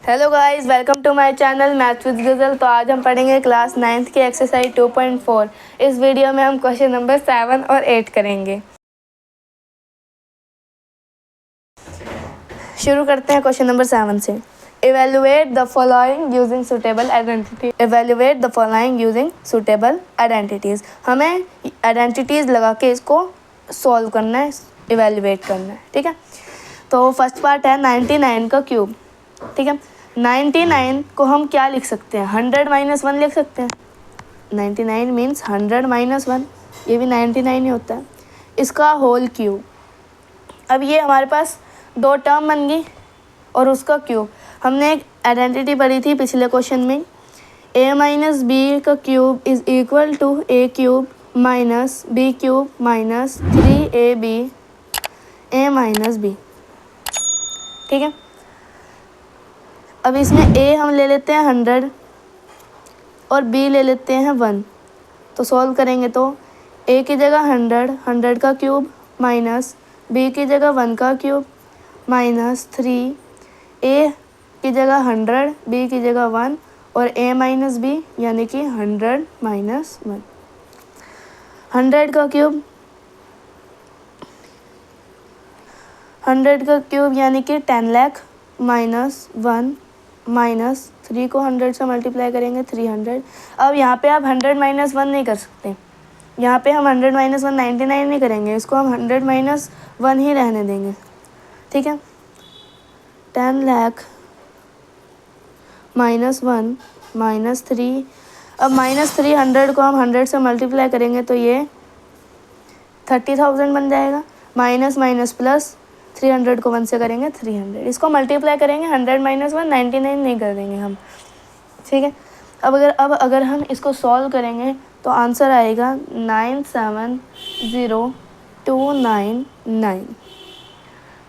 Hello guys, welcome to my channel maths with Ghazal. तो आज हम पढ़ेंगे क्लास 9th की एक्सरसाइज 2.4। इस वीडियो में हम क्वेश्चन नंबर 7 और 8 करेंगे। शुरू करते हैं क्वेश्चन नंबर 7 से। Evaluate the following using suitable identity. Evaluate the following using suitable identities. हमें आइडेंटिटीज़ लगा के इसको सॉल्व करना है, इवेल्युएट करना है। ठीक है, तो फर्स्ट पार्ट है 99 का क्यूब। ठीक है, 99 को हम क्या लिख सकते हैं? 100 - 1 लिख सकते हैं। 99 मीन्स 100 - 1, ये भी 99 ही होता है। इसका होल क्यूब। अब ये हमारे पास दो टर्म बन गई और उसका क्यूब। हमने एक आइडेंटिटी पढ़ी थी पिछले क्वेश्चन में, a - b का cube is equal to a cube minus b cube minus 3ab a - b। ठीक है, अब इसमें a हम ले लेते हैं 100 और b ले लेते हैं 1। तो सॉल्व करेंगे तो a की जगह 100 का क्यूब माइनस b की जगह 1 का क्यूब माइनस 3, a की जगह 100 b की जगह 1 और a - b यानी कि 100 - 1। 100 का क्यूब 100 का क्यूब यानी कि 10 लाख माइनस 1 माइनस 3 को 100 से मल्टीप्लाई करेंगे 300। अब यहाँ पे आप 100 - 1 नहीं कर सकते। यहाँ पे हम 100 - 1 99 नहीं करेंगे, इसको हम 100 - 1 ही रहने देंगे। ठीक है, 10 लाख माइनस 1 माइनस 3। अब माइनस 300 को हम 100 से मल्टीप्लाई करेंगे तो ये 30,000 बन जाएगा। माइनस माइनस प्लस 300 को 1 से करेंगे 300। इसको मल्टीप्लाई करेंगे 100 - 1 99 नहीं कर देंगे हम। ठीक है, अब अगर हम इसको सॉल्व करेंगे तो आंसर आएगा 970,299।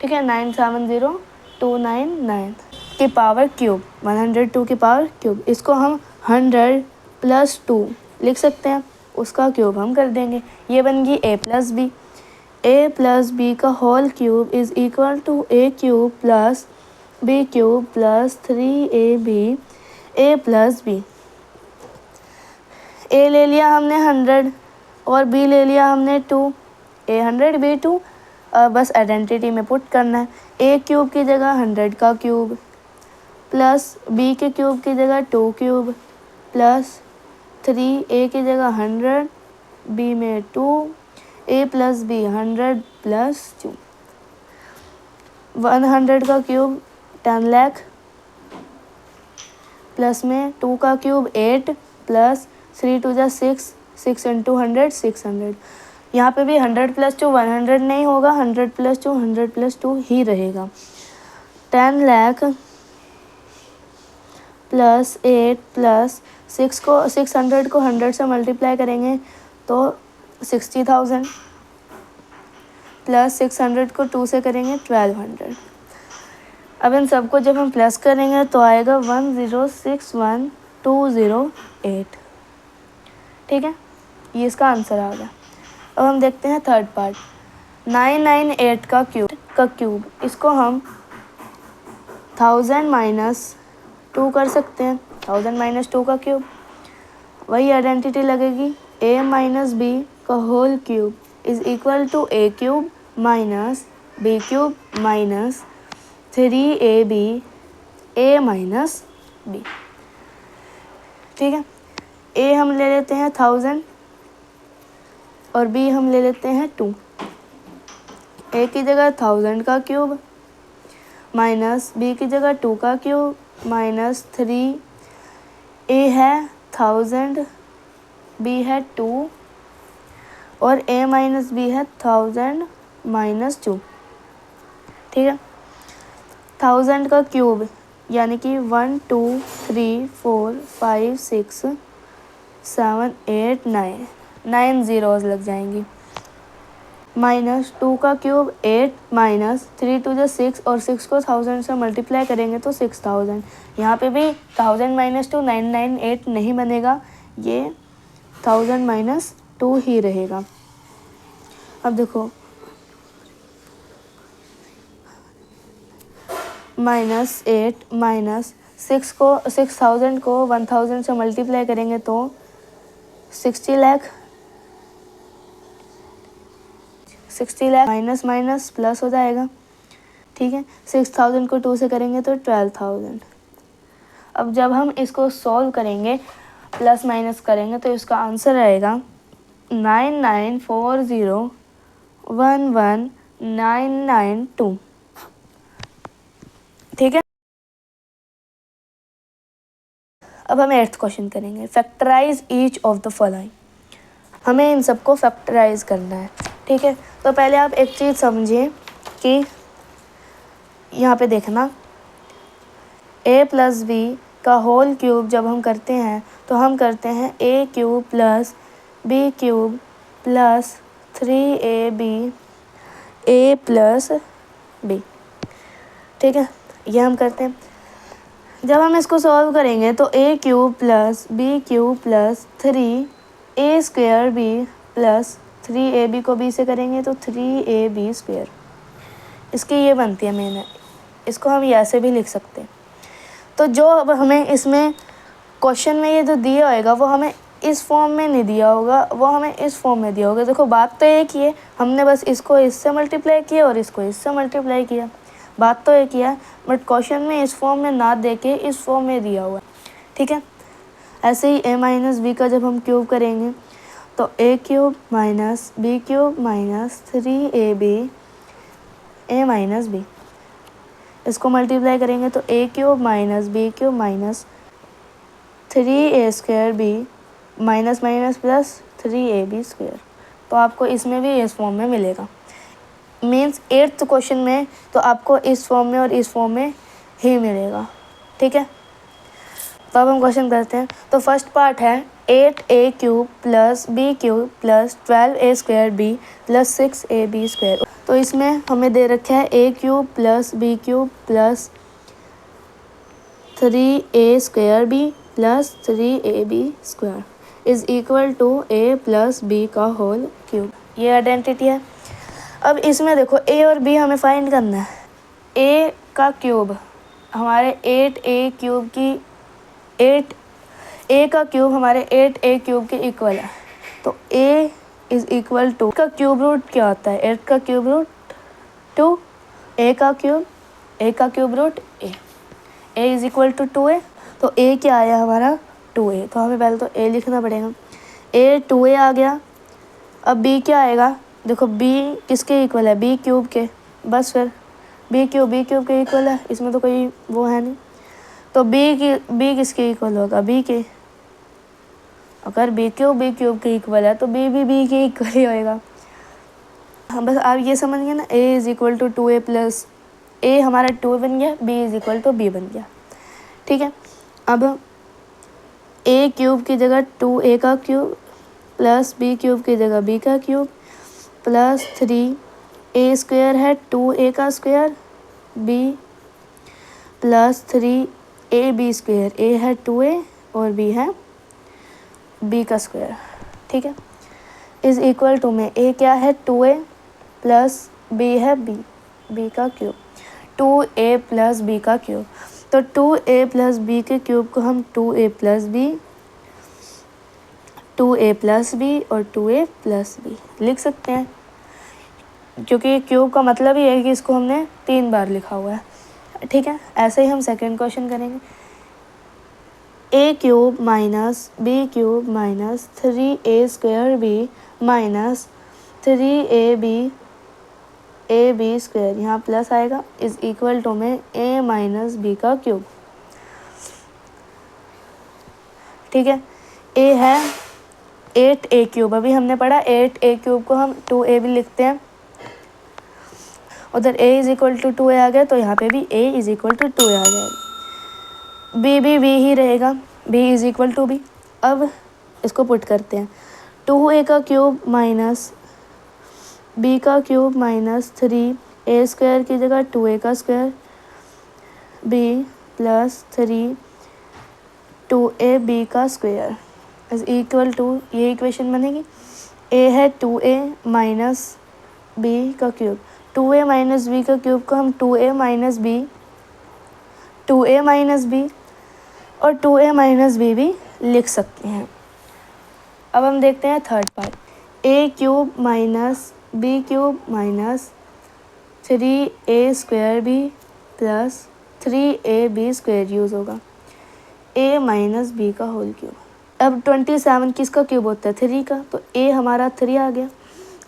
ठीक है, 970,299 की पावर क्यूब, 102 की पावर क्यूब। इसको हम 100 + 2 लिख सकते हैं, उसका क्यूब हम कर देंगे। ये बन गई a + b। a + b का whole cube is equal to a cube plus b cube plus 3ab a + b। a ले लिया हमने 100 और b ले लिया हमने 2। a 100 b 2, बस आइडेंटिटी में पुट करना है। a क्यूब की जगह 100 का क्यूब प्लस b के क्यूब की जगह 2 क्यूब प्लस 3 a की जगह 100 b में 2 a + b 100 + 2। 100 का क्यूब 10 लाख प्लस में 2 का क्यूब 8 प्लस 3 × 6, 6 × 100 600। यहाँ पे भी 100 + 2 100 नहीं होगा, 100 + 2 100 + 2 ही रहेगा। 10 लाख प्लस 8 प्लस 600 को 100 से मल्टीप्लाई करेंगे तो 60,000 प्लस 600 को 2 से करेंगे 1200। अब इन सबको जब हम प्लस करेंगे तो आएगा 1061208। ठीक है, ये इसका आंसर आ गया। अब हम देखते हैं थर्ड पार्ट, 998 का क्यूब। इसको हम 1000 - 2 कर सकते हैं। 1000 - 2 का क्यूब, वही आइडेंटिटी लगेगी। a - b का whole cube is equal to a cube minus b cube minus 3ab a - b। ठीक है, a हम ले लेते हैं 1000 और b हम ले लेते हैं 2। a की जगह 1000 का क्यूब माइनस b की जगह 2 का क्यूब माइनस 3। a है 1000 b है 2 और a - b है 1000 - 2। ठीक है, 1000 का क्यूब यानी कि 1 2 3 4 5 6 7 8 9 zeros लग जाएंगी। माइनस 2 का क्यूब 8 माइनस 3 × 6 और 6 को 1000 से मल्टीप्लाई करेंगे तो 6000। यहाँ पे भी 1000 - 2 998 नहीं बनेगा, ये 1000 - 2 ही रहेगा। अब देखो -8 - 6,000 को 1000 से मल्टीप्लाई करेंगे तो 60 लाख माइनस माइनस प्लस हो जाएगा, ठीक है। 6000 को 2 से करेंगे तो 12,000। अब जब हम इसको सॉल्व करेंगे, प्लस माइनस करेंगे, तो इसका आंसर आएगा 994011,992, ठीक है। अब हम 8th क्वेश्चन करेंगे, factorise each of the following. हमें इन सबको फैक्टराइज करना है, ठीक है। तो पहले आप एक चीज़ समझिए कि यहाँ पे देखना, a प्लस बी का होल क्यूब जब हम करते हैं तो हम करते हैं a cube plus b cube plus 3ab a plus b, ठीक है। ये हम करते हैं। जब हम इसको सॉल्व करेंगे तो a cube plus b cube plus 3a square b plus 3ab को b से करेंगे तो 3ab स्क्वायर, इसकी ये बनती है मेन। इसको हम ऐसे भी लिख सकते हैं। तो जो अब हमें इसमें क्वेश्चन में ये जो दिया होगा वो हमें इस फॉर्म में नहीं दिया होगा, वो हमें इस फॉर्म में दिया होगा। देखो बात तो एक ही है, हमने बस इसको इससे मल्टीप्लाई किया और इसको इससे मल्टीप्लाई किया, बात तो एक ही है, बट क्वेश्चन में इस फॉर्म में ना दे के इस फॉर्म में दिया हुआ है, ठीक है। ऐसे ही a माइनस बी का जब हम क्यूब करेंगे तो a cube minus b cube minus 3ab a minus b, इसको मल्टीप्लाई करेंगे तो a cube minus b cube minus 3a square b minus minus plus 3ab square. तो आपको इसमें भी इस फॉर्म में मिलेगा। मीन्स 8th क्वेश्चन में तो आपको इस फॉर्म में और इस फॉर्म में ही मिलेगा, ठीक है। तो अब हम क्वेश्चन करते हैं। तो फर्स्ट पार्ट है 8a cube plus b cube plus 12a square b plus 6ab square. तो इसमें हमें दे रखा है a cube plus b cube plus 3a square b plus 3ab square is equal to a plus b का whole cube. ये identity है। अब इसमें देखो a और b हमें फाइंड करना है। a का क्यूब हमारे 8a क्यूब की 8a का क्यूब हमारे 8a क्यूब के इक्वल है। तो a इज़ इक्वल टू का क्यूब रूट क्या होता है, 8 का क्यूब रूट 2, a का cube root a is equal to 2a। तो a क्या आया हमारा 2a, तो हमें पहले तो a लिखना पड़ेगा। a 2a आ गया। अब b क्या आएगा, देखो b किसके इक्वल है, b क्यूब के, बस फिर b क्यूब के इक्वल है, इसमें तो कोई वो है नहीं। तो b किसके इक्वल होगा, b के। अगर b क्यूब के इक्वल है तो b भी b के इक्वल ही होएगा। हाँ बस आप ये समझ गए ना, a is equal to 2a plus a हमारा 2 बन गया, b is equal to b बन गया, ठीक है। अब a क्यूब की जगह 2a का क्यूब प्लस b क्यूब की जगह b का क्यूब प्लस 3a स्क्वायर है 2a का square b plus 3ab square, a है 2a और b है b का स्क्वायर, ठीक है। इज़ इक्वल टू में a क्या है 2a प्लस b है b का क्यूब, 2a प्लस b का क्यूब। तो 2a प्लस b के क्यूब को हम 2a प्लस b और 2a प्लस b लिख सकते हैं, क्योंकि क्यूब का मतलब ही है कि इसको हमने 3 बार लिखा हुआ है, ठीक है। ऐसे ही हम सेकेंड क्वेश्चन करेंगे। a cube minus b cube minus 3a square b minus 3ab square, यहाँ प्लस आएगा, इज़ इक्वल टू में a माइनस b का क्यूब, ठीक है। a है 8a क्यूब, अभी हमने पढ़ा 8a क्यूब को हम 2a भी लिखते हैं। उधर a is equal to 2a आ गया तो यहाँ पे भी a is equal to 2a आ जाएगा। b ही रहेगा, b is equal to b। अब इसको पुट करते हैं, 2a का क्यूब माइनस b का क्यूब माइनस 3a स्क्वायर की जगह 2a का स्क्वायर b प्लस 3 2ab का स्क्वायर इज़ इक्वल टू, ये इक्वेशन बनेगी। a है 2a माइनस b का क्यूब, 2a माइनस b का क्यूब को हम 2a माइनस b और 2a माइनस बी भी लिख सकते हैं। अब हम देखते हैं third part, a cube minus b cube minus 3a square b plus 3ab square use होगा, a माइनस बी का होल क्यूब। अब 27 किसका क्यूब होता है? 3 का, तो a हमारा 3 आ गया।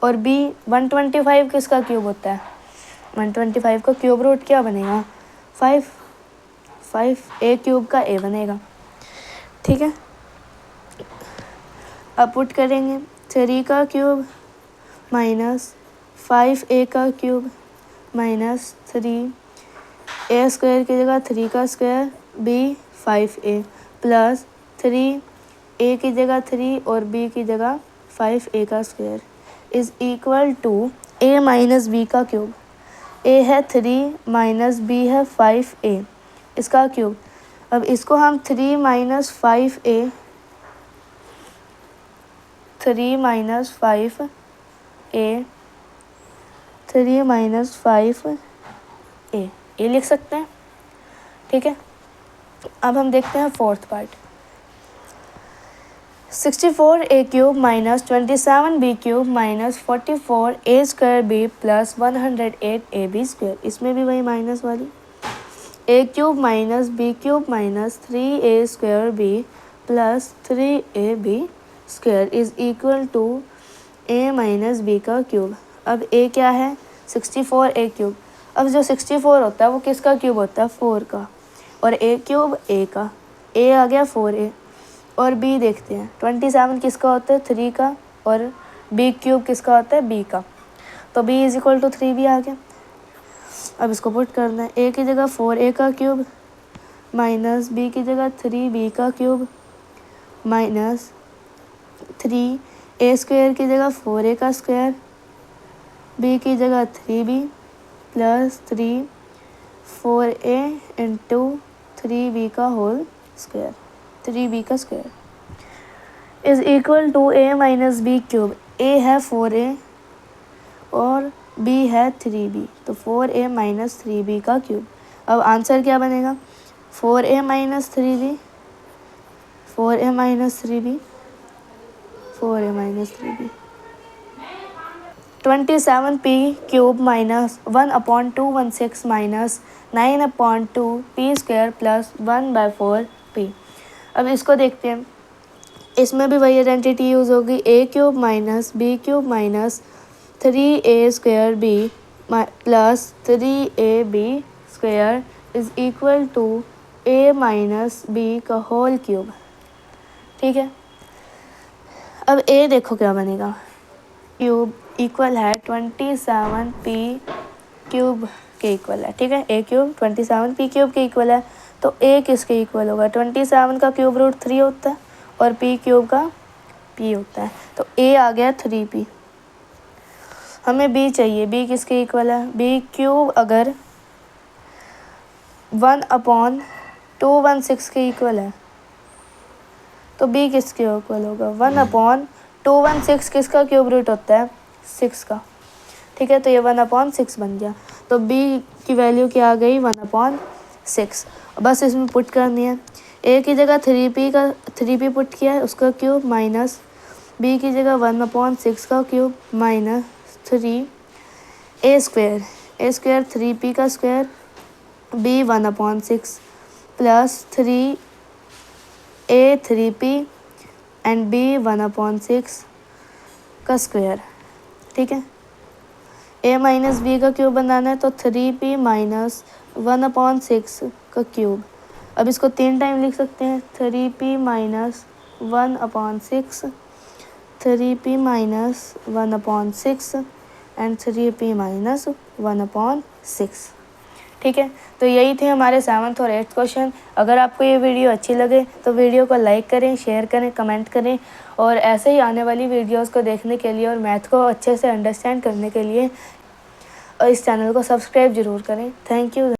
और b 125 किसका क्यूब होता है? 125 का क्यूब रूट क्या बनेगा? 5 a क्यूब का a बनेगा। ठीक है, अब पुट करेंगे 3 का क्यूब माइनस 5a का क्यूब माइनस 3a स्क्वायर की जगह 3 का square b 5a plus 3a की जगह 3 और b की जगह 5a का square is equal to a minus b का क्यूब। a है 3 माइनस b है 5a, इसका क्यूब। अब इसको हम 3 minus 5a 3 minus 5a 3 minus 5a ये लिख सकते हैं। ठीक है, अब हम देखते हैं fourth part, 64a cube minus 27b cube minus 44a square b plus 108ab square, इसमें भी वही माइनस वाली, a cube minus b cube minus 3a square b plus 3ab square is equal to a minus b का cube. अब a क्या है? 64a cube. अब जो 64 होता है वो किसका क्यूब होता है? 4 का, और a क्यूब a का, a आ गया 4a। और b देखते हैं, 27 किसका होता है? 3 का, और b क्यूब किसका होता है? b का, तो b is equal to 3b आ गया। अब इसको पुट करना है, a की जगह 4a का क्यूब माइनस b की जगह 3b का क्यूब माइनस 3a स्क्वायर की जगह 4a का स्क्वायर b की जगह 3b plus 4a into 3b का होल स्क्वायर 3b का square is equal to a minus b cube. a है 4a और b है 3b, तो 4a माइनस 3b का क्यूब। अब आंसर क्या बनेगा? 4a माइनस 3b 4a माइनस 3b 4a माइनस 3b 27p cube minus 1/216 minus 9/2 p square plus 1/4p। अब इसको देखते हैं, इसमें भी वही आइडेंटिटी यूज़ होगी, a cube minus b cube minus 3a square b plus 3ab square is equal to a minus b का होल क्यूब। ठीक है, अब a देखो क्या बनेगा, क्यूब इक्वल है 27p क्यूब के इक्वल है। ठीक है, a क्यूब 27p क्यूब के इक्वल है, तो a किसके इक्वल होगा? 27 का क्यूब रूट 3 होता है और p क्यूब का p होता है, तो a आ गया 3p। हमें b चाहिए, b किसके इक्वल है? b क्यूब अगर 1/216 के इक्वल है तो b किसके इक्वल होगा? 1/216 किसका क्यूब रूट होता है? 6 का। ठीक है, तो ये 1/6 बन गया, तो b की वैल्यू क्या आ गई? 1/6। बस इसमें पुट करनी है, a की जगह 3p पुट किया है, उसका क्यूब माइनस b की जगह 1/6 का cube minus 3a square 3p का square b 1/6 plus 3a 3p and b 1/6 का स्क्वायर। ठीक है, a माइनस बी का क्यूब बनाना है, तो 3p माइनस 1/6 का क्यूब। अब इसको 3 टाइम लिख सकते हैं, 3p minus 1/6 3p minus 1/6 and 3p minus 1/6। ठीक है, तो यही थे हमारे 7th और 8th क्वेश्चन। अगर आपको ये वीडियो अच्छी लगे तो वीडियो को लाइक करें, शेयर करें, कमेंट करें, और ऐसे ही आने वाली वीडियोस को देखने के लिए और मैथ को अच्छे से अंडरस्टैंड करने के लिए इस चैनल को सब्सक्राइब ज़रूर करें। Thank you.